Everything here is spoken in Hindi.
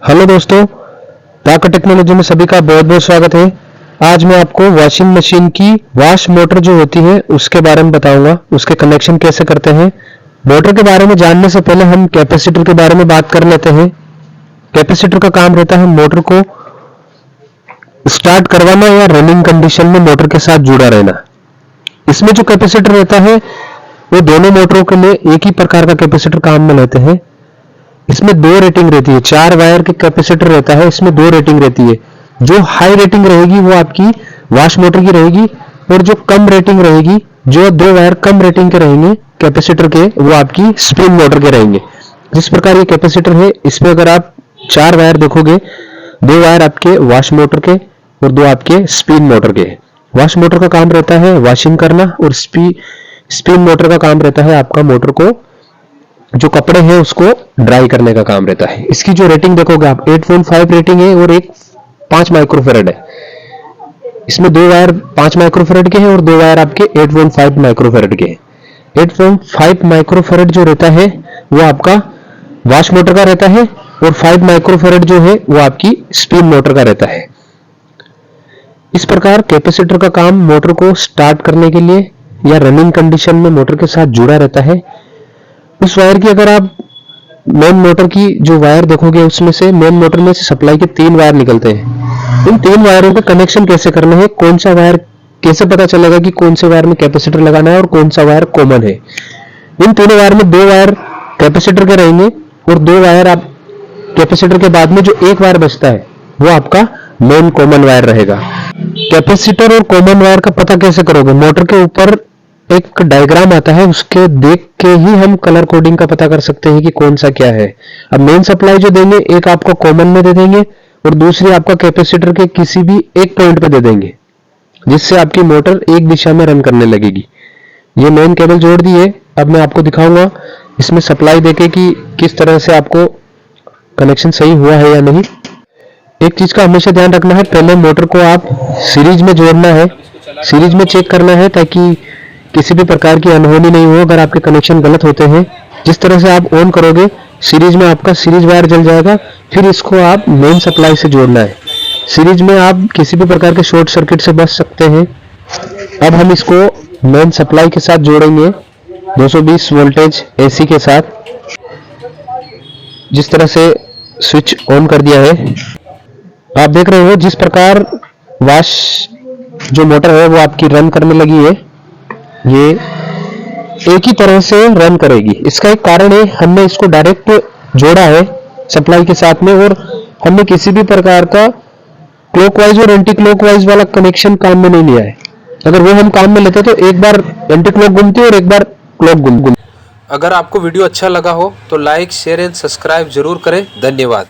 हेलो दोस्तों, ताकत टेक्नोलॉजी में सभी का बहुत बहुत स्वागत है। आज मैं आपको वॉशिंग मशीन की वॉश मोटर जो होती है उसके बारे में बताऊंगा, उसके कनेक्शन कैसे करते हैं। मोटर के बारे में जानने से पहले हम कैपेसिटर के बारे में बात कर लेते हैं। कैपेसिटर का काम रहता है मोटर को स्टार्ट करवाना या रनिंग कंडीशन में मोटर के साथ जुड़ा रहना। इसमें जो कैपेसिटर रहता है वो दोनों मोटरों के लिए एक ही प्रकार का कैपेसिटर काम में लेते हैं। इसमें दो रेटिंग रहती है, 4 वायर के कैपेसिटर रहता है, इसमें दो रेटिंग रहती है। जो हाई रेटिंग रहेगी वो आपकी वॉश मोटर की रहेगी, और जो कम रेटिंग रहेगी, जो 2 वायर कम रेटिंग के रहेंगे कैपेसिटर के, वो आपकी स्पिन मोटर के रहेंगे। जिस प्रकार ये कैपेसिटर है, इसमें अगर आप 4 वायर देखोगे, 2 वायर आपके वॉश मोटर के और 2 आपके स्पिन मोटर के। वॉश मोटर का काम रहता है वॉशिंग करना, और स्पिन मोटर का काम रहता है आपका मोटर को जो कपड़े हैं उसको ड्राई करने का काम रहता है। इसकी जो रेटिंग देखोगे आप 8.5 रेटिंग है और एक 5 माइक्रोफेरेड है। इसमें 2 वायर 5 माइक्रोफेरेड के हैं और 2 वायर आपके 8.5 माइक्रोफेरेड के हैं। 8.5 माइक्रोफेरेड जो रहता है वो आपका वॉश मोटर का रहता है, और 5 माइक्रोफेरेड जो है वो आपकी स्पिन मोटर का रहता है। इस प्रकार कैपेसिटर का काम मोटर को स्टार्ट करने के लिए या रनिंग कंडीशन में मोटर के साथ जुड़ा रहता है। उस वायर की अगर आप मेन मोटर की जो वायर देखोगे, उसमें से मेन मोटर में से सप्लाई के 3 वायर निकलते हैं। इन 3 वायरों का कनेक्शन कैसे करना है, कौन सा वायर, कैसे पता चलेगा कि कौन से वायर में कैपेसिटर लगाना है और कौन सा वायर कॉमन है। इन तीनों वायर में 2 वायर कैपेसिटर के रहेंगे, और 2 वायर आप कैपेसिटर के बाद में जो एक वायर बचता है वो आपका मेन कॉमन वायर रहेगा। कैपेसिटर और कॉमन वायर का पता कैसे करोगे? मोटर के ऊपर एक डायग्राम आता है, उसके देख के ही हम कलर कोडिंग का पता कर सकते हैं कि कौन सा क्या है। अब मेन सप्लाई जो देंगे, एक आपको कॉमन में दे देंगे और दूसरी आपका कैपेसिटर के किसी भी एक पॉइंट पे दे देंगे, जिससे आपकी मोटर एक दिशा में रन करने लगेगी। ये मेन केबल जोड़ दिए। अब मैं आपको दिखाऊंगा इसमें सप्लाई देके कि किस तरह से आपको कनेक्शन सही हुआ है या नहीं। एक चीज का हमेशा ध्यान रखना है, पहले मोटर को आप सीरीज में जोड़ना है, सीरीज में चेक करना है, ताकि किसी भी प्रकार की अनहोनी नहीं हो अगर आपके कनेक्शन गलत होते हैं। जिस तरह से आप ऑन करोगे, सीरीज में आपका सीरीज वायर जल जाएगा, फिर इसको आप मेन सप्लाई से जोड़ना है। सीरीज में आप किसी भी प्रकार के शॉर्ट सर्किट से बच सकते हैं। अब हम इसको मेन सप्लाई के साथ जोड़ेंगे 220 वोल्टेज एसी के साथ। जिस तरह से स्विच ऑन कर दिया है, आप देख रहे हो जिस प्रकार वॉश जो मोटर है वो आपकी रन करने लगी है। ये एक ही तरह से रन करेगी। इसका एक कारण है, हमने इसको डायरेक्ट जोड़ा है सप्लाई के साथ में, और हमने किसी भी प्रकार का क्लॉकवाइज और एंटी क्लॉकवाइज वाला कनेक्शन काम में नहीं लिया है। अगर वो हम काम में लेते तो एक बार एंटी क्लॉक घूमती और एक बार क्लॉक घूमती। अगर आपको वीडियो अच्छा लगा हो तो लाइक, शेयर एंड सब्सक्राइब जरूर करें। धन्यवाद।